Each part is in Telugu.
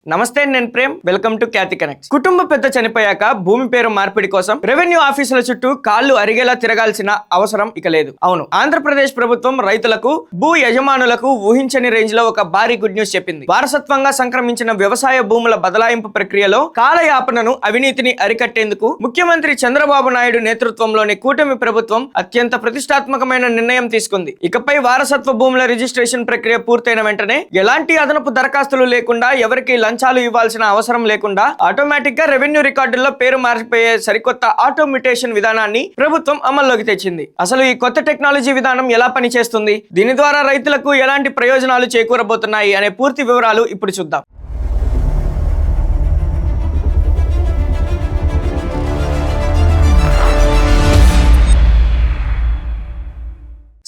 నమస్తే, నేను Prem. Welcome to Khyati connects. కుటుంబ పెద్ద చనిపోయాక భూమి పేరు మార్పిడి కోసం రెవెన్యూ ఆఫీసుల చుట్టూ కాళ్లు అరిగేలా తిరగాల్సిన అవసరం ఇక లేదు. అవును, ఆంధ్రప్రదేశ్ ప్రభుత్వం రైతులకు, భూ యజమానులకు ఊహించని రేంజ్ లో ఒక భారీ గుడ్ న్యూస్ చెప్పింది. వారసత్వంగా సంక్రమించిన వ్యవసాయ భూముల బదలాయింపు ప్రక్రియలో కాలయాపనను, అవినీతిని అరికట్టేందుకు ముఖ్యమంత్రి చంద్రబాబు నాయుడు నేతృత్వంలోని కూటమి ప్రభుత్వం అత్యంత ప్రతిష్టాత్మకమైన నిర్ణయం తీసుకుంది. ఇకపై వారసత్వ భూముల రిజిస్ట్రేషన్ ప్రక్రియ పూర్తయిన వెంటనే ఎలాంటి అదనపు దరఖాస్తులు లేకుండా, ఎవరికి లంచాలు ఇవ్వాల్సిన అవసరం లేకుండా ఆటోమేటిక్ గా రెవెన్యూ రికార్డుల్లో పేరు మారిపోయే సరికొత్త ఆటోమిటేషన్ విధానాన్ని ప్రభుత్వం అమల్లోకి తెచ్చింది. అసలు ఈ కొత్త టెక్నాలజీ విధానం ఎలా పనిచేస్తుంది, దీని ద్వారా రైతులకు ఎలాంటి ప్రయోజనాలు చేకూరబోతున్నాయి అనే పూర్తి వివరాలు ఇప్పుడు చూద్దాం.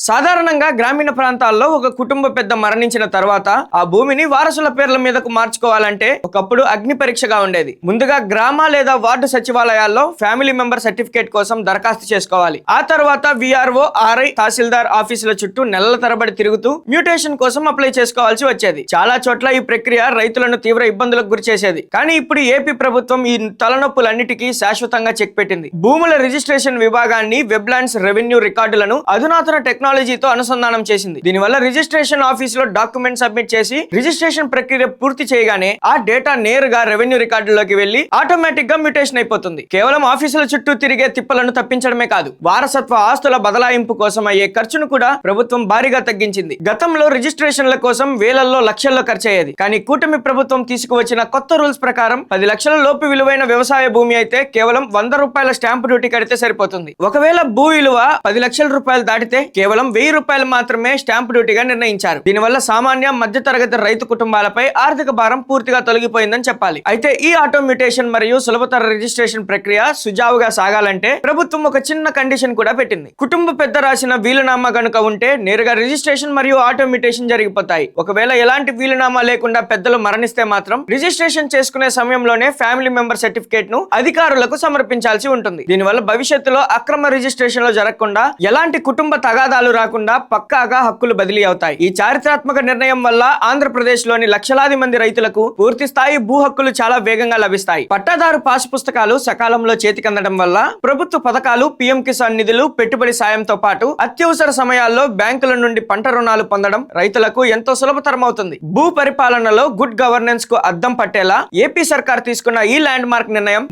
సాధారణంగా గ్రామీణ ప్రాంతాల్లో ఒక కుటుంబ పెద్ద మరణించిన తర్వాత ఆ భూమిని వారసుల పేర్ల మీదకు మార్చుకోవాలంటే ఒకప్పుడు అగ్ని పరీక్షగా ఉండేది. ముందుగా గ్రామ లేదా వార్డు సచివాలయాల్లో ఫ్యామిలీ మెంబర్ సర్టిఫికేట్ కోసం దరఖాస్తు చేసుకోవాలి. ఆ తర్వాత విఆర్ఓ, ఆర్ఐ, తహసీల్దార్ ఆఫీసుల చుట్టూ నెలల తరబడి తిరుగుతూ మ్యూటేషన్ కోసం అప్లై చేసుకోవాల్సి వచ్చేది. చాలా చోట్ల ఈ ప్రక్రియ రైతులను తీవ్ర ఇబ్బందులకు గురి చేసేది. కానీ ఇప్పుడు ఏపీ ప్రభుత్వం ఈ తలనొప్పులన్నిటికీ శాశ్వతంగా చెక్ పెట్టింది. భూముల రిజిస్ట్రేషన్ విభాగాన్ని, వెబ్లాండ్స్ రెవెన్యూ రికార్డులను అధునాతన టెక్నాలజీతో అనుసంధానం చేసింది. దీనివల్ల రిజిస్ట్రేషన్ ఆఫీసులో డాక్యుమెంట్ సబ్మిట్ చేసి రిజిస్ట్రేషన్ ప్రక్రియ పూర్తి చేయగానే ఆ డేటా నేరుగా రెవెన్యూ రికార్డులోకి వెళ్లి ఆటోమేటిక్ గా మ్యూటేషన్ అయిపోతుంది. కేవలం ఆఫీసుల చుట్టూ తిరిగే తిప్పలను తప్పించడమే కాదు, వారసత్వ ఆస్తుల బదలాయింపు కోసం అయ్యే ఖర్చును కూడా ప్రభుత్వం భారీగా తగ్గించింది. గతంలో రిజిస్ట్రేషన్ల కోసం వేలల్లో, లక్షల్లో ఖర్చయ్యేది. కానీ కూటమి ప్రభుత్వం తీసుకువచ్చిన కొత్త రూల్స్ ప్రకారం 10 లక్షల లోపు విలువైన వ్యవసాయ భూమి అయితే కేవలం 100 రూపాయల స్టాంపు డ్యూటీ కడితే సరిపోతుంది. ఒకవేళ భూ విలువ 10 లక్షల రూపాయలు దాటితే కేవలం 1000 రూపాయలు మాత్రమే స్టాంపు డ్యూటీగా నిర్ణయించారు. దీనివల్ల సామాన్య, మధ్యతరగతి రైతు కుటుంబాలపై ఆర్థిక భారం పూర్తిగా తొలగిపోయిందని చెప్పాలి. అయితే ఈ ఆటోమిటేషన్ మరియు సులభతర రిజిస్ట్రేషన్ ప్రక్రియ సుజావుగా సాగాలంటే ప్రభుత్వం ఒక చిన్న కండిషన్ కూడా పెట్టింది. కుటుంబ పెద్ద రాసిన వీలునామా గనుక ఉంటే నేరుగా రిజిస్ట్రేషన్ మరియు ఆటోమిటేషన్ జరిగిపోతాయి. ఒకవేళ ఎలాంటి వీలునామా లేకుండా పెద్దలు మరణిస్తే మాత్రం రిజిస్ట్రేషన్ చేసుకునే సమయంలోనే ఫ్యామిలీ మెంబర్ సర్టిఫికేట్ ను అధికారులకు సమర్పించాల్సి ఉంటుంది. దీనివల్ల భవిష్యత్తులో అక్రమ రిజిస్ట్రేషన్లు జరగకుండా, ఎలాంటి కుటుంబ తగాదాలు రాకుండా పక్కాగా హక్కులు బదిలీ అవుతాయి. ఈ చారిత్రాత్మక నిర్ణయం వల్ల ఆంధ్రప్రదేశ్ లోని లక్షలాది మంది రైతులకు పూర్తి స్థాయి భూ హక్కులు చాలా వేగంగా లభిస్తాయి. పట్టాదారు పాస్ పుస్తకాలు సకాలంలో చేతికందడం వల్ల ప్రభుత్వ పథకాలు, పీఎం కిసాన్ నిధులు, పెట్టుబడి సాయంతో పాటు అత్యవసర సమయాల్లో బ్యాంకుల నుండి పంట రుణాలు పొందడం రైతులకు ఎంతో సులభతరం అవుతుంది. భూ పరిపాలనలో గుడ్ గవర్నెన్స్ కు అద్దం పట్టేలా ఏపీ సర్కార్ తీసుకున్న ఈ ల్యాండ్ మార్క్ నిర్ణయం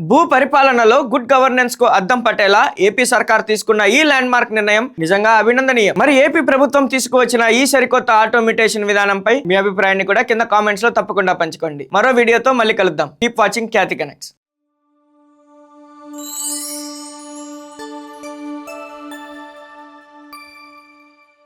నిజంగా అభినందనీయం. మరి ఏపీ ప్రభుత్వం తీసుకువచ్చిన ఈ సరికొత్త ఆటోమిటేషన్ విధానంపై మీ అభిప్రాయాన్ని కూడా కింద కామెంట్స్ లో తప్పకుండా పంచుకోండి. మరో వీడియోతో మళ్ళీ కలుద్దాం. కీప్ వాచింగ్ ఖ్యాతి కనెక్ట్స్.